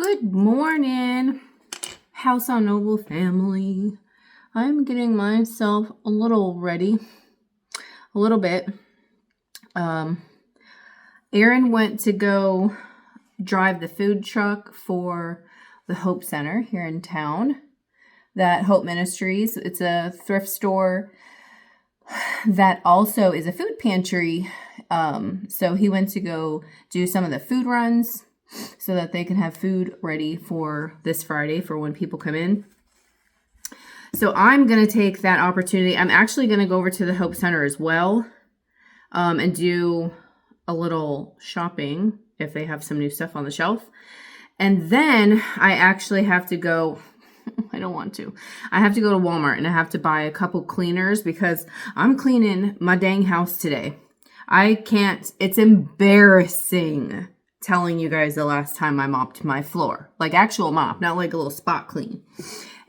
Good morning, House on Noble family. I'm getting myself a little ready, a little bit. Erin went to go drive the food truck for the Hope Center here in town. That Hope Ministries, it's a thrift store that also is a food pantry. So he went to go do some of the food runs so that they can have food ready for this Friday for when people come in. So I'm going to take that opportunity. I'm actually going to go over to the Hope Center as well and do a little shopping if they have some new stuff on the shelf. And then I actually have to go, I don't want to. I have to go to Walmart and I have to buy a couple cleaners because I'm cleaning my dang house today. I can't, it's embarrassing telling you guys the last time I mopped my floor. Like actual mop, not like a little spot clean.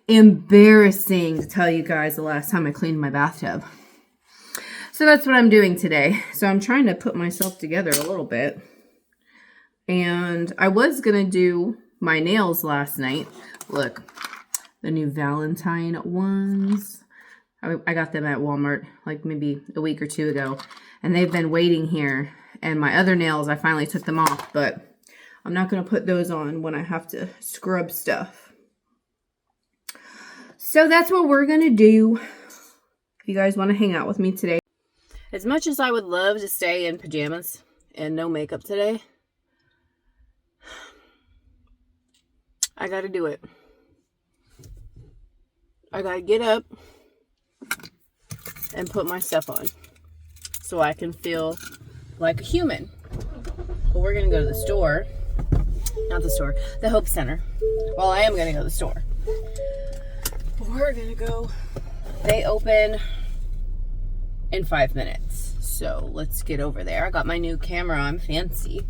Embarrassing to tell you guys the last time I cleaned my bathtub. So that's what I'm doing today. So I'm trying to put myself together a little bit. And I was going to do my nails last night. Look, the new Valentine ones. I got them at Walmart like maybe a week or two ago. And they've been waiting here. And my other nails, I finally took them off. But I'm not going to put those on when I have to scrub stuff. So that's what we're going to do. If you guys want to hang out with me today. As much as I would love to stay in pajamas and no makeup today, I got to do it. I got to get up and put my stuff on so I can feel like a human. But we're going to go to the store. Not the store. The Hope Center. Well, I am going to go to the store. But we're going to go. They open in 5 minutes. So let's get over there. I got my new camera. I'm fancy.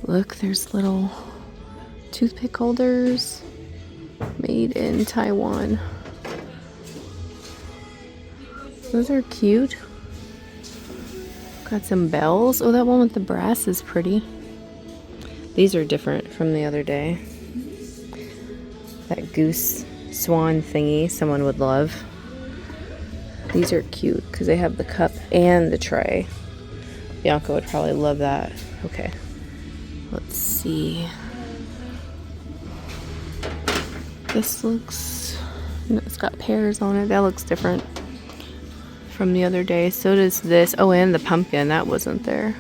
Look, there's little toothpick holders made in Taiwan. Those are cute. Got some bells. Oh, that one with the brass is pretty. These are different from the other day. That goose swan thingy someone would love. These are cute because they have the cup and the tray. Bianca would probably love that. Okay. Let's see. This looks, it's got pears on it. That looks different from the other day. So does this. Oh, and the pumpkin. That wasn't there.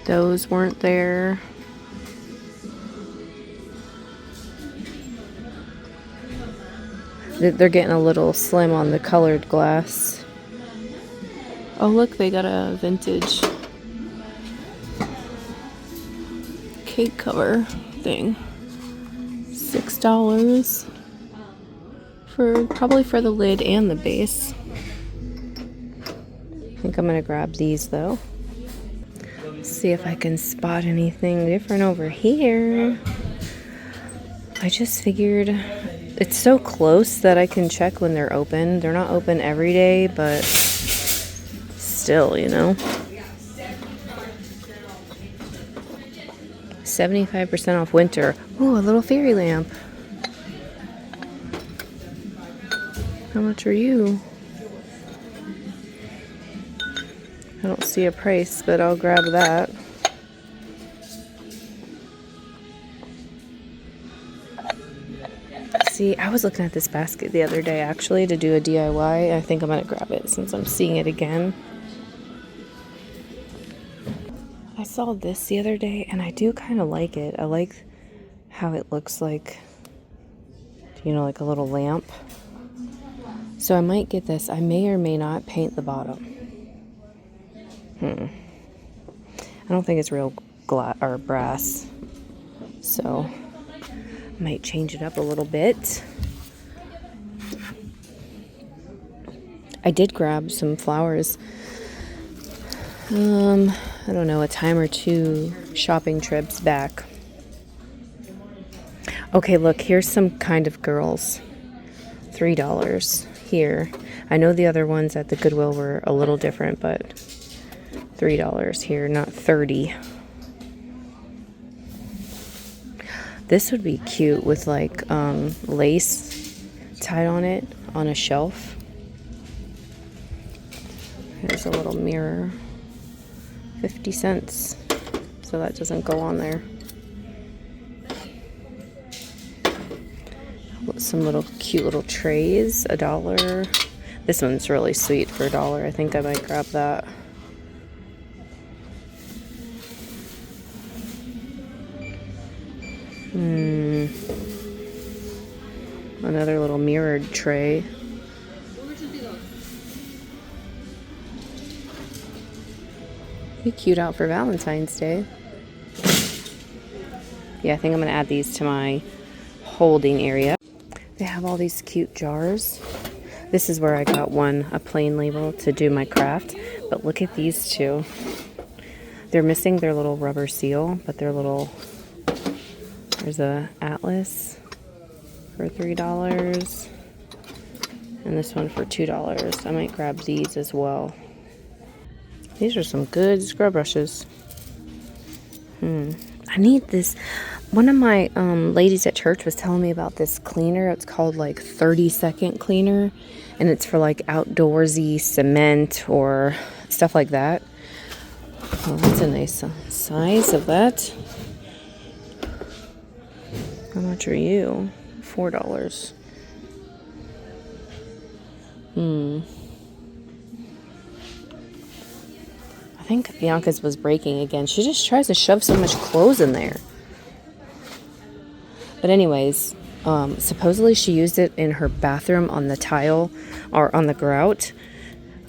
Those weren't there. They're getting a little slim on the colored glass. Oh, look, they got a vintage cake cover thing. $6 for probably for the lid and the base. I think I'm gonna grab these though. See if I can spot anything different over here. I just figured it's so close that I can check when they're open. They're not open every day, but still, you know. 75% off winter. Ooh, a little fairy lamp. How much are you? I don't see a price, but I'll grab that. See, I was looking at this basket the other day actually to do a DIY. I think I'm gonna grab it since I'm seeing it again. I saw this the other day and I do kind of like it. I like how it looks like, you know, like a little lamp. So I might get this. I may or may not paint the bottom. I don't think it's real glass or brass. So I might change it up a little bit. I did grab some flowers. I don't know, a time or two shopping trips back. Okay, look, here's some kind of girls. $3 here. I know the other ones at the Goodwill were a little different, but $3 here, not $30. This would be cute with like lace tied on it on a shelf. Here's a little mirror. 50 cents. So that doesn't go on there. Some little cute little trays, $1. This one's really sweet for $1. I think I might grab that. Another little mirrored tray. Be cute out for Valentine's Day. Yeah, I think I'm gonna add these to my holding area. They have all these cute jars. This is where I got one, a plain label to do my craft. But look at these two. They're missing their little rubber seal, but they're little. There's a atlas for $3. And this one for $2. I might grab these as well. These are some good scrub brushes. I need this. One of my ladies at church was telling me about this cleaner. It's called like 30-second cleaner. And it's for like outdoorsy cement or stuff like that. Oh, that's a nice size of that. How much are you? $4. I think Bianca's was breaking again. She just tries to shove so much clothes in there. But anyways, supposedly she used it in her bathroom on the tile or on the grout,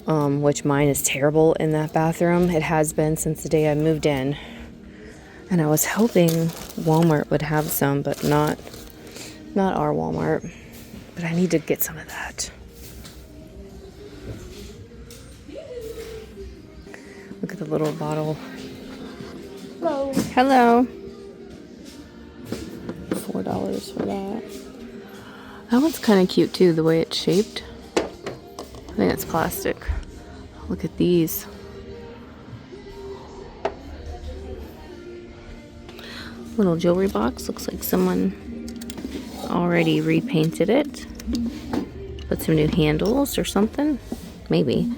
which mine is terrible in that bathroom. It has been since the day I moved in. And I was hoping Walmart would have some, but not our Walmart. But I need to get some of that. Look at the little bottle. Hello. Hello. $4 for that. That one's kind of cute too, the way it's shaped. I think it's plastic. Look at these. Little jewelry box. Looks like someone already repainted it. Put some new handles or something. Maybe.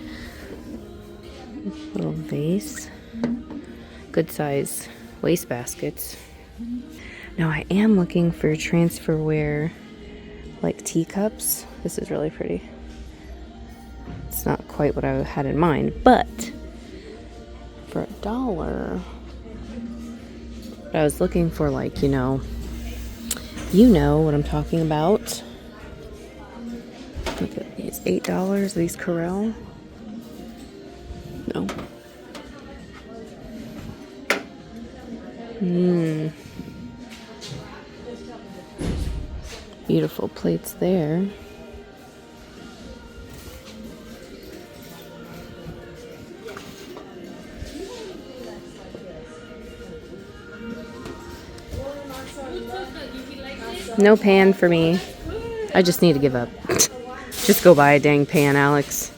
Little vase. Good size waste baskets. Now I am looking for transferware, like teacups. This is really pretty. It's not quite what I had in mind, but for $1, I was looking for, like, you know what I'm talking about. Look at these, $8. These Corel. No. Beautiful plates there. No pan for me. I just need to give up. Just go buy a dang pan, Alex.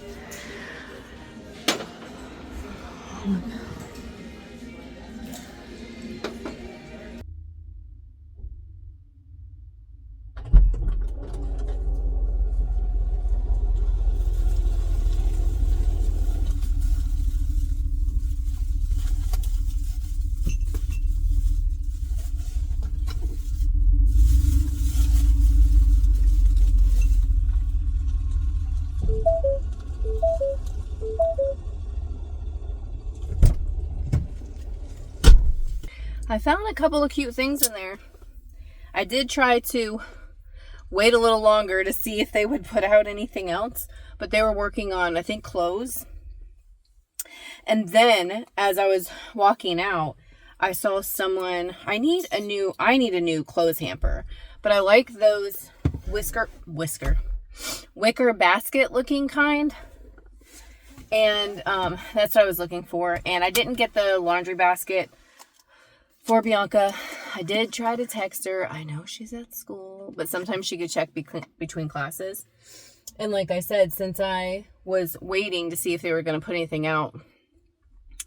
I found a couple of cute things in there. I did try to wait a little longer to see if they would put out anything else, but they were working on, I think, clothes. And then as I was walking out, I saw someone, I need a new clothes hamper, but I like those wicker basket looking kind. And that's what I was looking for. And I didn't get the laundry basket for Bianca. I did try to text her. I know she's at school, but sometimes she could check between classes. And like I said, since I was waiting to see if they were going to put anything out,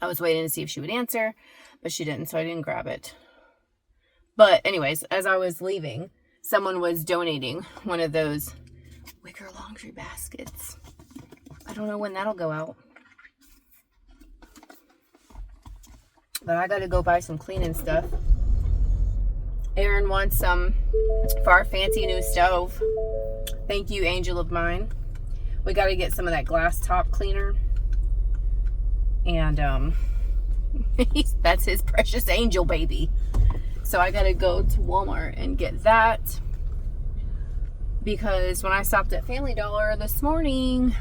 I was waiting to see if she would answer, but she didn't, so I didn't grab it. But anyways, as I was leaving, someone was donating one of those wicker laundry baskets. I don't know when that'll go out. But I gotta go buy some cleaning stuff. Aaron wants some for our fancy new stove. Thank you, angel of mine. We gotta get some of that glass top cleaner. And that's his precious angel baby. So I gotta go to Walmart and get that. Because when I stopped at Family Dollar this morning,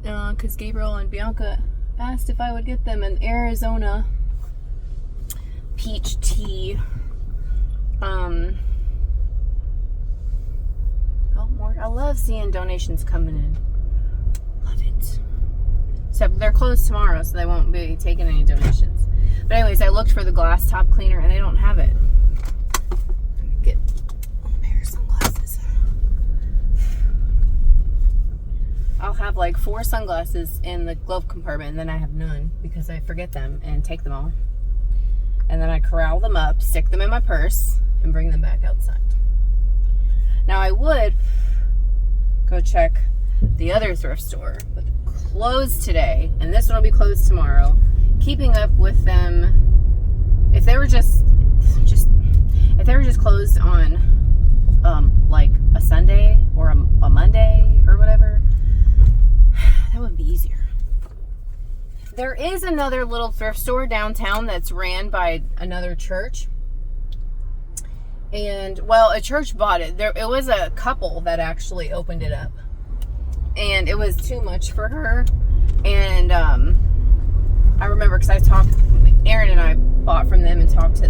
because Gabriel and Bianca asked if I would get them an Arizona peach tea. I love seeing donations coming in. Love it. Except they're closed tomorrow, so they won't be taking any donations. But anyways, I looked for the glass top cleaner and they don't have it. Let me get a pair of sunglasses. I'll have like 4 sunglasses in the glove compartment, and then I have none because I forget them and take them all. And then I corral them up, stick them in my purse, and bring them back outside. Now I would go check the other thrift store, but they're closed today, and this one will be closed tomorrow. Keeping up with them, if they were just closed on like a Sunday or a Monday or whatever, that would be easier. There is another little thrift store downtown that's ran by another church. And, well, a church bought it. It was a couple that actually opened it up. And it was too much for her. And I remember because Aaron and I bought from them and talked to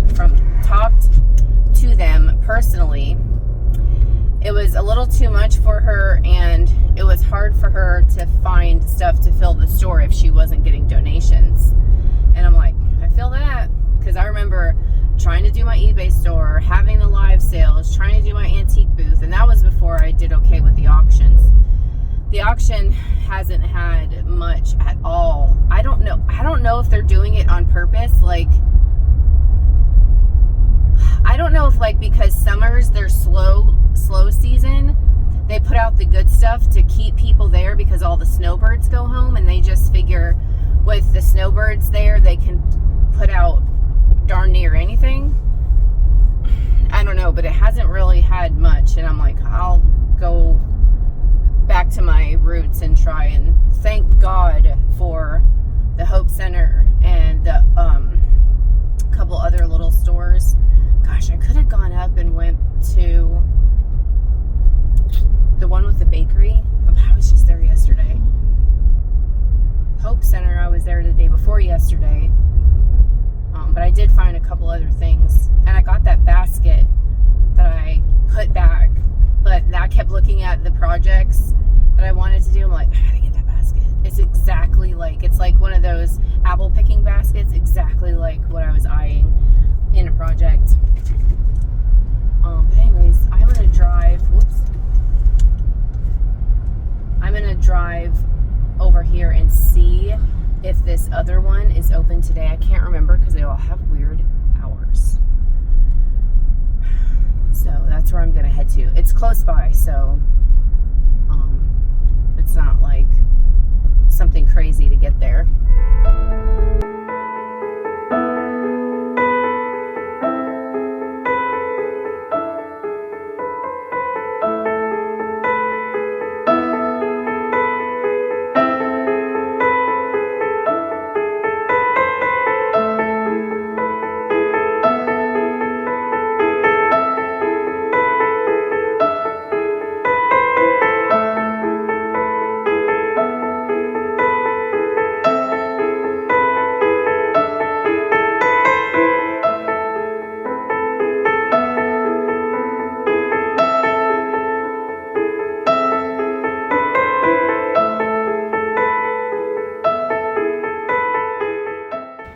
them personally. It was a little too much for her, and it was hard for her to find stuff to fill the store if she wasn't getting donations. And I'm like, I feel that, because I remember trying to do my eBay store, having the live sales, trying to do my antique booth, and that was before I did okay with the auctions. The auction hasn't had much at all. I don't know if they're doing it on purpose. Like, I don't know if, like, because summer's their slow season, they put out the good stuff to keep people there because all the snowbirds go home, and they just figure with the snowbirds there, they can put out darn near anything. I don't know, but it hasn't really had much, and I'm like, I'll go back to my roots and try, and thank God for the Hope Center and the couple other little stores. Gosh, I could have gone up and went to the one with the bakery. I was just there yesterday. Hope Center, I was there the day before yesterday. But I did find a couple other things. And I got that basket that I put back. But I kept looking at the projects that I wanted to do. I'm like, I gotta get that basket. It's exactly like, it's like one of those apple picking baskets. Exactly like what I was eyeing in a project. this other one is open today. I can't remember because they all have weird hours. So that's where I'm gonna head to. It's close by, so it's not like something crazy to get there.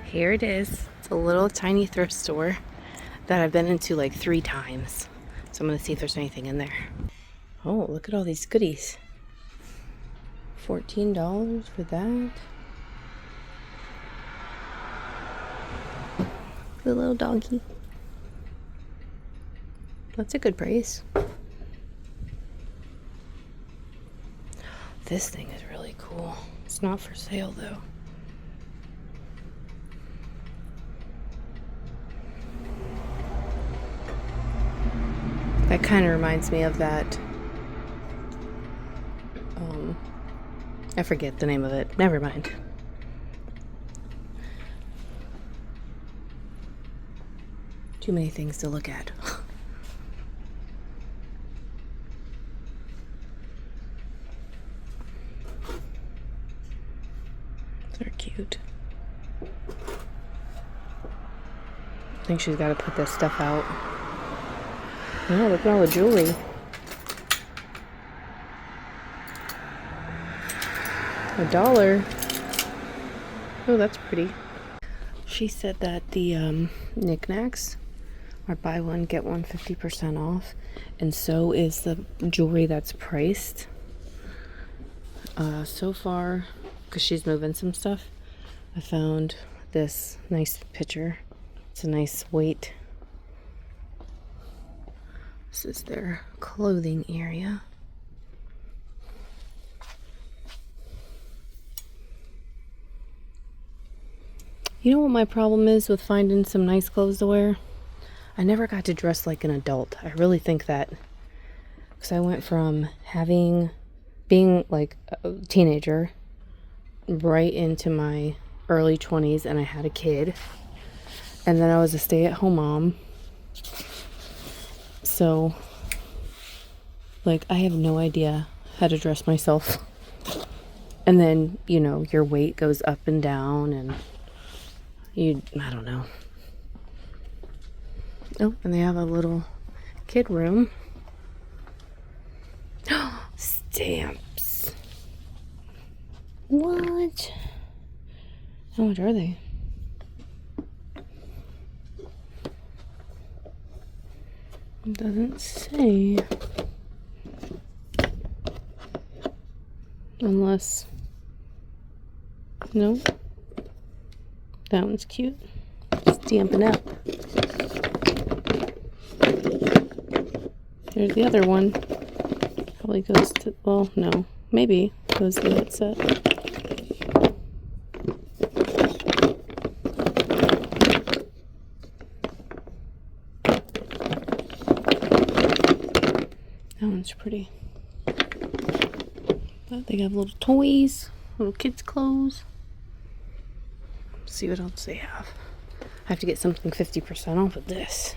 Here it is. It's a little tiny thrift store that I've been into like 3 times. So I'm gonna see if there's anything in there. Oh, look at all these goodies. $14 for that. The little doggy. That's a good price. This thing is really cool. It's not for sale though. That kind of reminds me of that. I forget the name of it. Never mind. Too many things to look at. They're cute. I think she's got to put this stuff out. Oh, look at all the jewelry. $1. Oh, that's pretty. She said that the knickknacks are buy one, get one 50% off. And so is the jewelry that's priced. So far, because she's moving some stuff, I found this nice picture. It's a nice weight. This is their clothing area. You know what my problem is with finding some nice clothes to wear? I never got to dress like an adult. I really think that. Because I went from being like a teenager right into my early 20s, and I had a kid. And then I was a stay-at-home mom. So, like, I have no idea how to dress myself. And then, you know, your weight goes up and down, and I don't know. Oh, and they have a little kid room. Stamps. What? How much are they? It doesn't say. Unless. No. That one's cute. Stamping up. There's the other one. Probably goes to. Well, no. Maybe goes to that set. That one's pretty. But they have little toys, little kids' clothes. Let's see what else they have. I have to get something 50% off of this.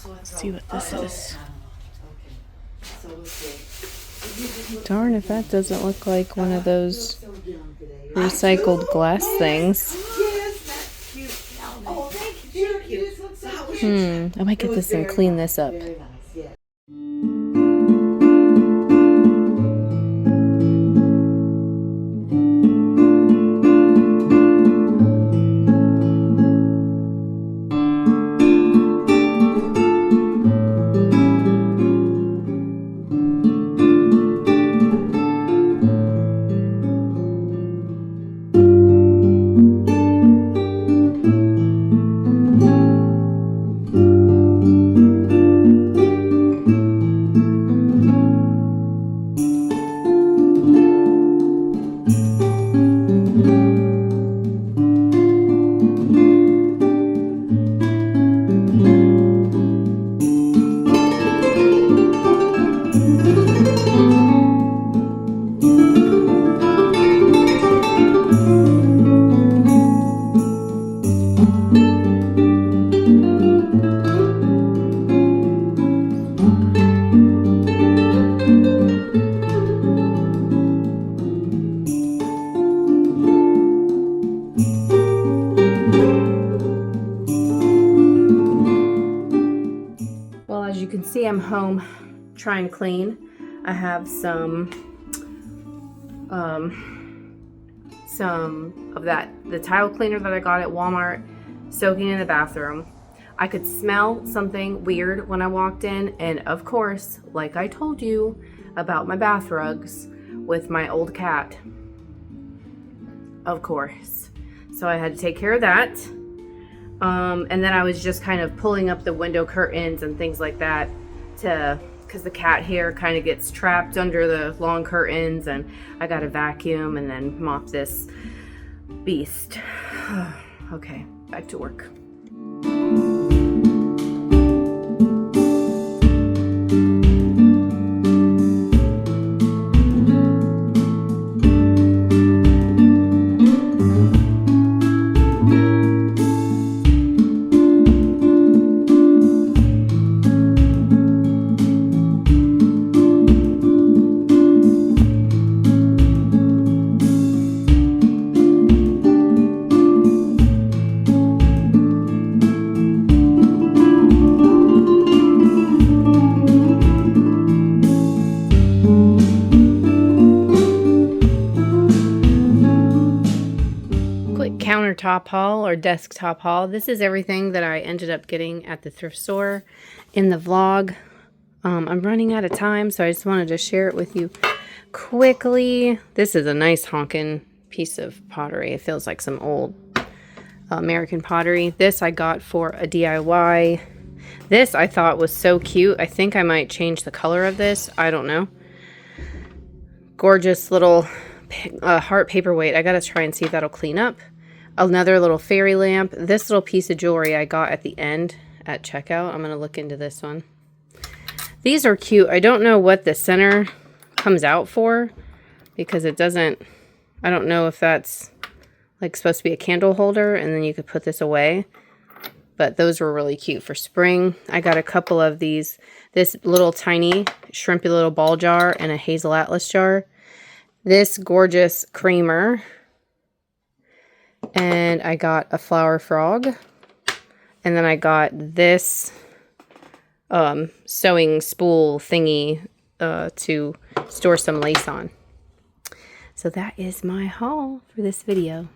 Let's see what this is. Darn if that doesn't look like one of those recycled glass things. I might get this and clean this up. can see I'm home trying to clean. I have some of the tile cleaner that I got at Walmart soaking in the bathroom. I could smell something weird when I walked in, and of course, like I told you about my bath rugs with my old cat, of course. So I had to take care of that. And then I was just kind of pulling up the window curtains and things like that because the cat hair kind of gets trapped under the long curtains, and I got to vacuum and then mop this beast. Okay, back to work. Countertop haul or desktop haul. This is everything that I ended up getting at the thrift store in the vlog. I'm running out of time, so I just wanted to share it with you quickly. This is a nice honking piece of pottery. It feels like some old American pottery. This I got for a DIY. This I thought was so cute. I think I might change the color of this. I don't know. Gorgeous little heart paperweight. I gotta try and see if that'll clean up. Another little fairy lamp. This little piece of jewelry I got at the end at checkout. I'm going to look into this one. These are cute. I don't know what the center comes out for because it doesn't, I don't know if that's like supposed to be a candle holder and then you could put this away. But those were really cute for spring. I got a couple of these. This little tiny shrimpy little ball jar and a hazel atlas jar. This gorgeous creamer. And I got a flower frog. And then I got this sewing spool thingy to store some lace on. So that is my haul for this video.